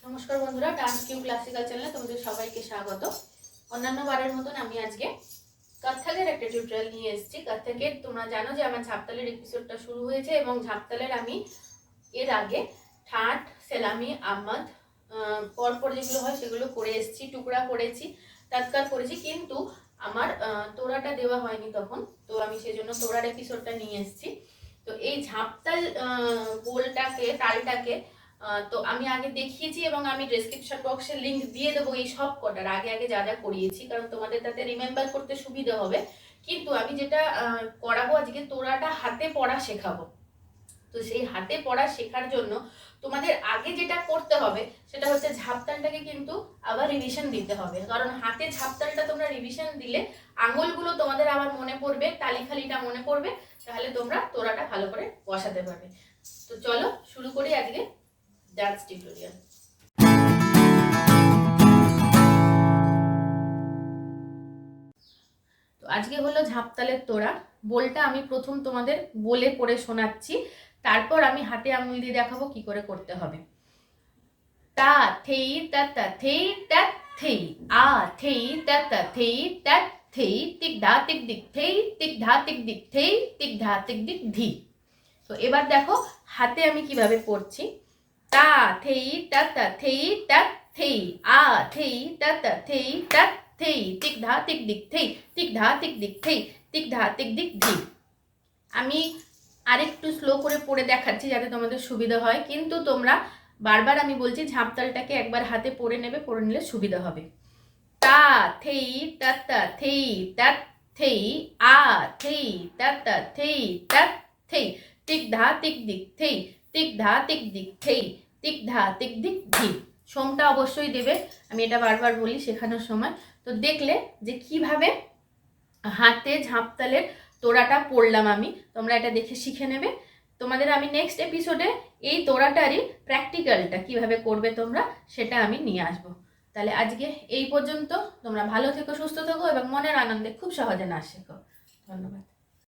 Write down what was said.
নমস্কার বন্ধুরা, dance Q classical চ্যানেলে তোমাদের সবাইকে স্বাগত। অন্যান্য বারের মতন আমি আজকে কত্থকের একটা টিউটোরিয়াল নিয়ে এসেছি। কত্থকের তোমরা জানো যে আমার ঝাপতালের এপিসোডটা শুরু হয়েছে এবং ঝাপতালের আমি এর আগে ঠাট, সেলামি, আহমদ পরপর যেগুলো হয় সেগুলো করে এসেছি, টুকরা করেছি, তৎকার করেছি, কিন্তু আমার তোড়াটা দেওয়া হয়নি তখন, তো আমি সেজন্য তোড়ার এপিসোডটা নিয়ে এসেছি। তো এই ঝাপতাল বোলটাকে, তালটাকে তো আমি আগে দেখিয়েছি এবং আমি ডেসক্রিপশন বক্সে লিংক দিয়ে দেবো এই সব কটার আগে আগে যা যা করিয়েছি, কারণ তোমাদের তাতে রিমেম্বার করতে সুবিধা হবে। কিন্তু আমি যেটা করাবো আজকে, তোড়াটা হাতে পড়া শেখাবো। তো সেই হাতে পড়া শেখার জন্য তোমাদের আগে যেটা করতে হবে সেটা হচ্ছে ঝাপতালটাকে কিন্তু আবার রিভিশন দিতে হবে, কারণ হাতে ঝাপতালটা তোমরা রিভিশন দিলে আঙুলগুলো তোমাদের আবার মনে পড়বে, তালিখালিটা মনে পড়বে, তাহলে তোমরা তোড়াটা ভালো করে বসাতে পারবে। তো চলো শুরু করি আজকে ডান্স টিউটোরিয়াল। তো আজকে হলো ঝাপতালের তোড়া। বোলটা আমি প্রথম তোমাদের বলে পড়ে শোনাচ্ছি, তারপর আমি হাতে আঙুল দিয়ে দেখাবো কি করে করতে হবে। তা থেই তা তা থেই তা থেই, আ থেই তা তা থেই তা থেই, তিক ধা তিক দিক থেই, তিক ধা তিক দিক থেই, তিক ধা তিক দিক ধি। তো এবার দেখো হাতে আমি কিভাবে পড়ছি। তা থেই তা তা থেই তা থেই, আ থেই তা তা থেই তা থেই, তিক ধা তিক দিক থেই, তিক ধা তিক দিক থেই, তিক ধা তিক দিক ধি। আমি আরেকটু স্লো করে পড়ে দেখাচ্ছি যাতে তোমাদের সুবিধা হয়, কিন্তু তোমরা বারবার আমি বলছি ঝাপতালটাকে একবার হাতে পড়ে নেবে, পড়ে নিলে সুবিধা হবে। তা থেই তা তা থেই তা থেই, আ থেই তা তা থেই তা থেই, তিক ধা তিক দিক থেই, তিক ধা তিক দিক থেই, তিক ধা তিক দিক ধি। সোমটা অবশ্যই দেবে, আমি এটা বারবার বলি শেখানোর সময়। তো দেখলে যে কিভাবে হাতে ঝাপতালের তোড়াটা পড়লাম আমি, তোমরা এটা দেখে শিখে নেবে। তোমাদের আমি নেক্সট এপিসোডে এই তোড়াটারই প্র্যাকটিক্যালটা কিভাবে করবে তোমরা সেটা আমি নিয়ে আসবো। তাহলে আজকে এই পর্যন্ত। তোমরা ভালো থেকো, সুস্থ থেকো এবং মনের আনন্দে খুব সহজে নাচ শেখো। ধন্যবাদ।